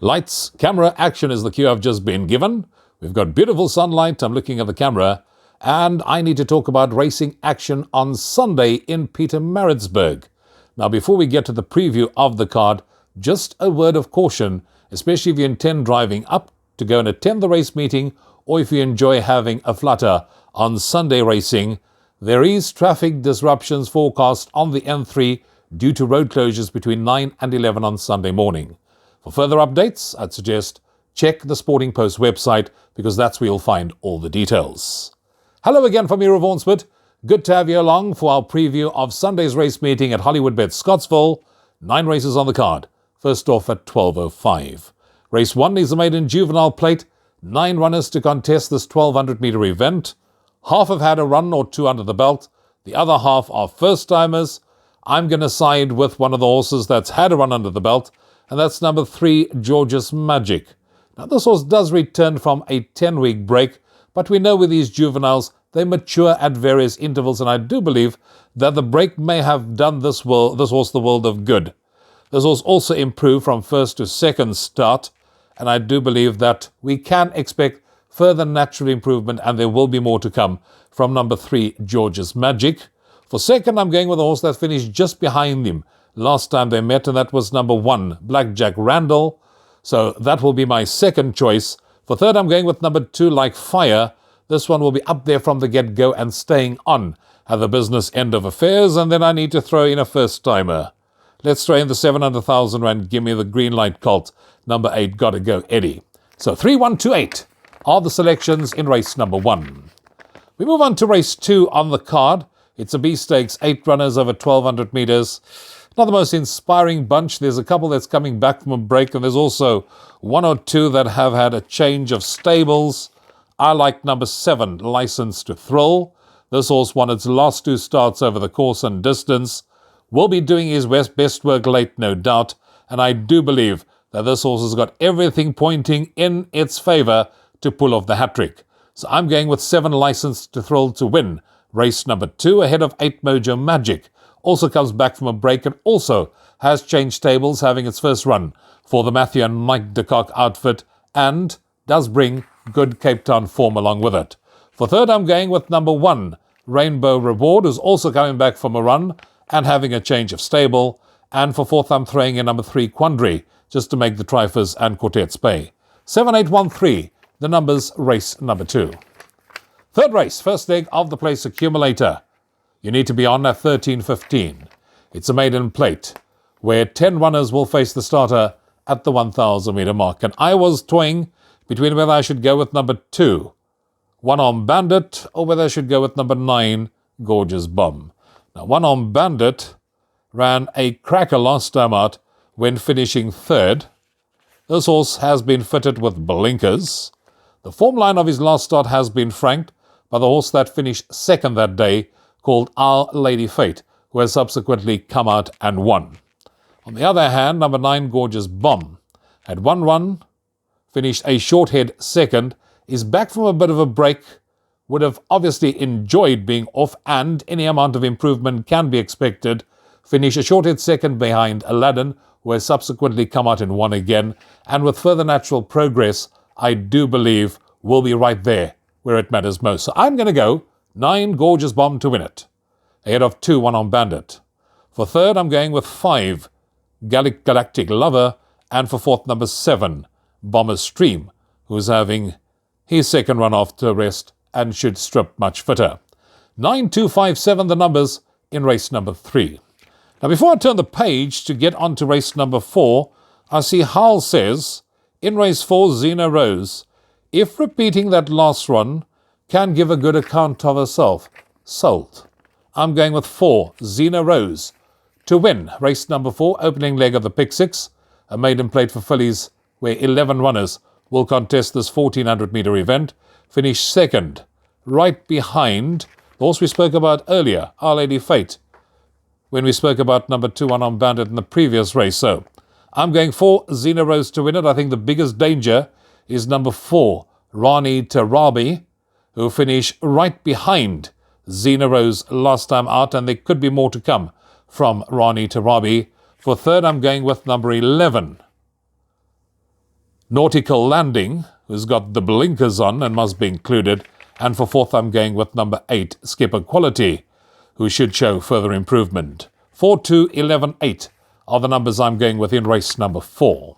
Lights, camera, action is the cue I've just been given. We've got beautiful sunlight. I'm looking at the camera. And I need to talk about racing action on Sunday in Pietermaritzburg. Now, before we get to the preview of the card, just a word of caution, especially if you intend driving up to go and attend the race meeting, or if you enjoy having a flutter on Sunday racing. There is traffic disruptions forecast on the N3 due to road closures between 9 and 11 on Sunday morning. For further updates, I'd suggest check the Sporting Post website because that's where you'll find all the details. Hello again from me, Rouvun Smit. Good to have you along for our preview of Sunday's race meeting at Hollywoodbets Scottsville. 9 races on the card. First off at 12:05. Race 1 is a maiden juvenile plate. 9 runners to contest this 1200-meter event. Half have had a run or two under the belt. The other half are first-timers. I'm going to side with one of the horses that's had a run under the belt, and that's number 3, George's Magic. Now, this horse does return from a 10-week break, but we know with these juveniles, they mature at various intervals, and I do believe that the break may have done this horse the world of good. This horse also improved from first to second start, and I do believe that we can expect further natural improvement, and there will be more to come from number 3, George's Magic. For second, I'm going with a horse that finished just behind him last time they met, and that was number 1, Blackjack Randall. So that will be my second choice. For third, I'm going with number 2, Like Fire. This one will be up there from the get-go and staying on at the business end of affairs. And then I need to throw in a first-timer. Let's throw in the 700,000 rand. Give me the green light colt. Number 8, Gotta Go Eddie. So 3, 1, 2, 8 are the selections in race number 1. We move on to race 2 on the card. It's a B Stakes, 8 runners over 1,200 meters. Not the most inspiring bunch. There's a couple that's coming back from a break, and there's also 1 or 2 that have had a change of stables. I like number 7, License to Thrill. This horse won its last 2 starts over the course and distance. Will be doing his best work late, no doubt, and I do believe that this horse has got everything pointing in its favour to pull off the hat-trick. So I'm going with 7, License to Thrill to win race number 2 ahead of 8, Mojo Magic. Also comes back from a break and also has changed stables, having its first run for the Matthew and Mike de Kock outfit, and does bring good Cape Town form along with it. For third, I'm going with number 1, Rainbow Reward, who's also coming back from a run and having a change of stable. And for fourth, I'm throwing in number 3, Quandary, just to make the trifers and quartets pay. 7, 8, 1, 3, the numbers race number 2. Third race, first leg of the place accumulator. You need to be on at 13:15. It's a maiden plate where 10 runners will face the starter at the 1,000-meter mark. And I was toying between whether I should go with number 2, One Arm Bandit, or whether I should go with number 9, Gorgeous Bomb. Now, One Arm Bandit ran a cracker last time out when finishing third. This horse has been fitted with blinkers. The form line of his last start has been franked by the horse that finished second that day, called Our Lady Fate, who has subsequently come out and won. On the other hand, number 9, Gorgeous Bomb, had 1 run, finished a short head second, is back from a bit of a break, would have obviously enjoyed being off, and any amount of improvement can be expected. Finish a short head second behind Aladdin, who has subsequently come out and won again, and with further natural progress, I do believe will be right there where it matters most. So I'm going to go 9, Gorgeous Bomb to win it, ahead of 2, One Arm Bandit. For third, I'm going with 5, Galactic Lover, and for fourth, number 7, Bomber Stream, who's having his second run after rest and should strip much fitter. 9, 2, 5, 7, the numbers in race number 3. Now, before I turn the page to get on to race number 4, I see Hal says, in race 4, Xena Rose, if repeating that last run, can give a good account of herself. Sold. I'm going with 4, Xena Rose, to win race number 4, opening leg of the Pick 6, a maiden plate for fillies where 11 runners will contest this 1,400-meter event. Finish second, right behind the horse we spoke about earlier, Our Lady Fate, when we spoke about number 2, One Arm Bandit, in the previous race. So I'm going 4, Xena Rose to win it. I think the biggest danger is number 4, Rani Tarabi, who finished right behind Xena Rose last time out, and there could be more to come from Rani Tarabi. For third, I'm going with number 11, Nautical Landing, who's got the blinkers on and must be included. And for fourth, I'm going with number 8, Skipper Quality, who should show further improvement. 4, 2, 11, 8 are the numbers I'm going with in race number 4.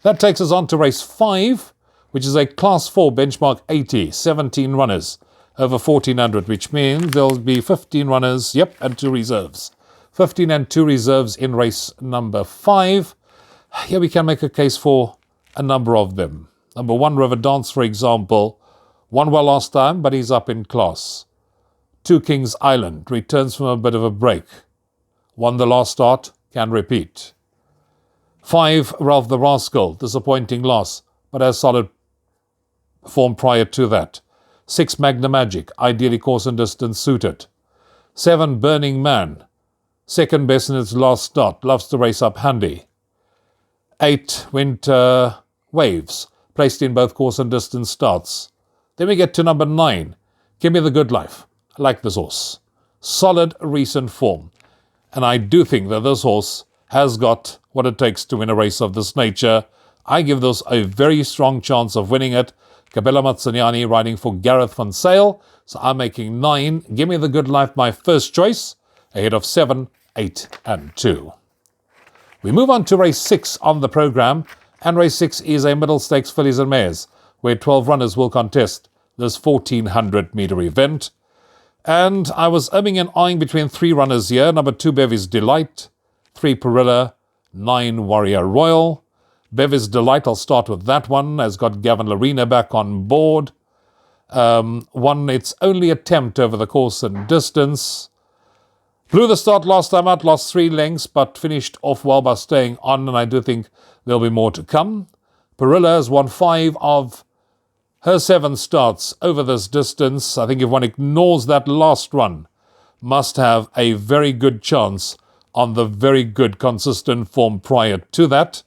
That takes us on to race 5, which is a Class 4 benchmark 80, 17 runners over 1400, which means there'll be 15 runners, and 2 reserves. 15 and 2 reserves in race number 5. Here we can make a case for a number of them. Number 1, River Dance, for example, won well last time, but he's up in class. 2, Kings Island, returns from a bit of a break. Won the last start, can repeat. 5, Ralph the Rascal, disappointing loss, but has solid form prior to that. 6, Magna Magic, ideally course and distance suited. 7, Burning Man, second best in its last start, loves to race up handy. 8, Winter Waves, placed in both course and distance starts. Then we get to number 9, Give Me the Good Life. I like this horse. Solid recent form. And I do think that this horse has got what it takes to win a race of this nature. I give this a very strong chance of winning it. Cabela Mazzaniani riding for Gareth Van Sale. So I'm making 9. Give Me the Good Life my first choice, ahead of 7, 8 and 2. We move on to race 6 on the program. And race 6 is a middle stakes fillies and mares, where 12 runners will contest this 1400-metre event. And I was umming and eyeing between 3 runners here. Number 2, Bevy's Delight. 3, Perilla. 9, Warrior Royal. Bevy's Delight, I'll start with that one, has got Gavin Larena back on board. Won its only attempt over the course and distance. Blew the start last time out, lost 3 lengths, but finished off well by staying on, and I do think there'll be more to come. Perilla has won 5 of her 7 starts over this distance. I think if one ignores that last run, must have a very good chance on the very good consistent form prior to that.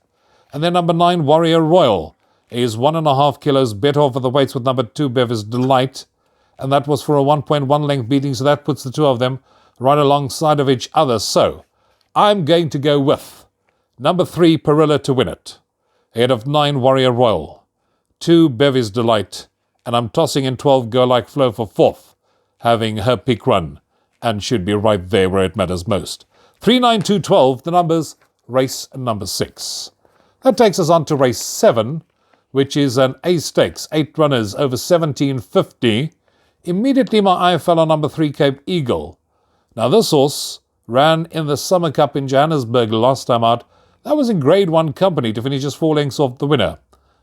And then number 9, Warrior Royal, is 1.5 kilos better over the weights with number 2, Bevis Delight. And that was for a 1.1 length beating, so that puts the two of them right alongside of each other. So I'm going to go with number 3, Perilla to win it, ahead of 9, Warrior Royal, 2, Bevis Delight, and I'm tossing in 12, Go Like Flow for 4th, having her peak run, and should be right there where it matters most. 3, 9, 2, 12, the numbers, race number 6. That takes us on to race 7, which is an A Stakes, 8 runners over 1750. Immediately my eye fell on number 3, Cape Eagle. Now this horse ran in the Summer Cup in Johannesburg last time out. That was in Grade 1 company to finish just 4 lengths off the winner,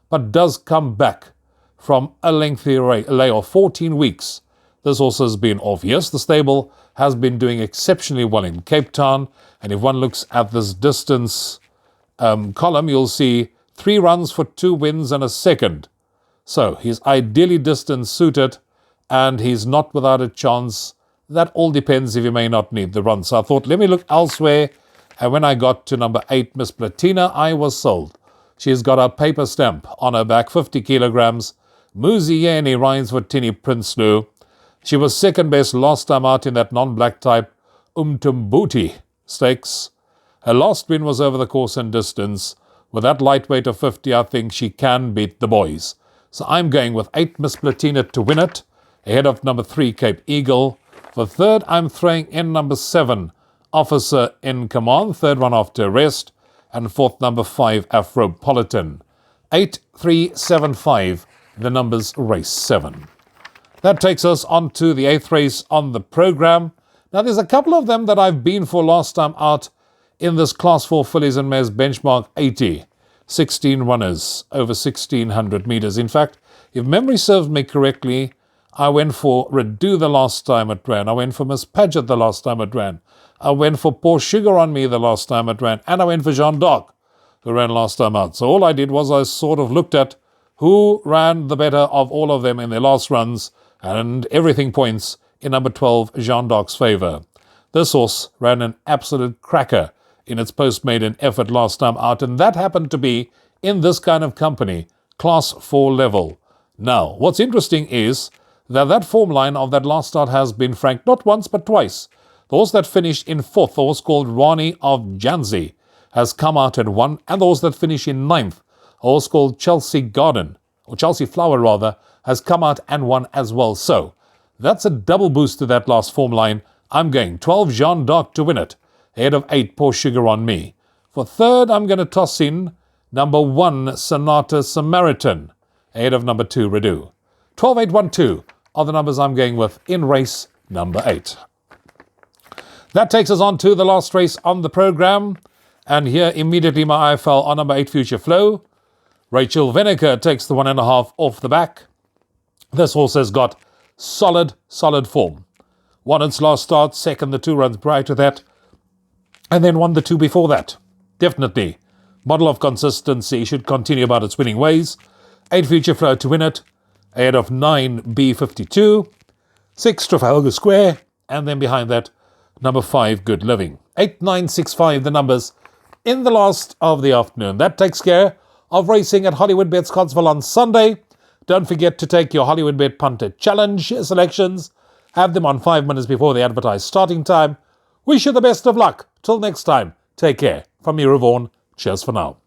but does come back from a lengthy lay of 14 weeks. This horse has been off. Yes, the stable has been doing exceptionally well in Cape Town, and if one looks at this distance column, you'll see 3 runs for 2 wins and a second. So he's ideally distance suited, and he's not without a chance. That all depends if he may not need the run. So I thought, let me look elsewhere. And when I got to number 8, Miss Platina, I was sold. She's got a paper stamp on her back, 50 kilograms. Muzieni rides for Tini Prinsloo. She was second best last time out in that non-black type Umtumbuti stakes. Her last win was over the course and distance. With that lightweight of 50, I think she can beat the boys. So I'm going with 8, Miss Platina to win it, ahead of number 3, Cape Eagle. For third, I'm throwing in number 7, Officer in Command, third one after rest, and fourth, number 5, Afropolitan. 8, 3, 7, 5, the numbers, race 7. That takes us on to the 8th race on the program. Now, there's a couple of them that I've been for last time out in this Class 4 fillies and mares benchmark 80. 16 runners over 1,600 meters. In fact, if memory serves me correctly, I went for Redo the last time it ran. I went for Miss Paget the last time it ran. I went for Pour Sugar on Me the last time it ran. And I went for Jeanne d'Arc, who ran last time out. So all I did was I sort of looked at who ran the better of all of them in their last runs, and everything points in number 12, Jeanne d'Arc's favour. This horse ran an absolute cracker in its post-maiden effort last time out, and that happened to be in this kind of company, Class 4 level. Now, what's interesting is that form line of that last start has been franked not once but twice. The horse that finished in 4th, the horse called Rani of Janzi, has come out and won, and the horse that finished in 9th, A horse called Chelsea Garden, or Chelsea Flower rather, has come out and won as well. So that's a double boost to that last form line. I'm going 12 Jeanne d'Arc to win it, ahead of 8 Pour Sugar on Me. For third, I'm going to toss in number 1 Sonata Samaritan, ahead of number 2 Redu. 12, 8, 1, 2 are the numbers I'm going with in race number 8. That takes us on to the last race on the program. And here immediately my eye fell on number 8 Future Flow. Rachel Vinegar takes the 1.5 off the back. This horse has got solid form. Won its last start, second the 2 runs prior to that, and then won the 2 before that. Definitely. Model of consistency, should continue about its winning ways. 8 Future Flow to win it, ahead of 9 B52, 6 Trafalgar Square, and then behind that, number 5 Good Living. 8, 9, 6, 5, the numbers in the last of the afternoon. That takes care of racing at Hollywoodbets Scottsville on Sunday. Don't forget to take your Hollywoodbet Punter Challenge selections. Have them on 5 minutes before the advertised starting time. Wish you the best of luck. Till next time, take care. From me, Rouvun. Cheers for now.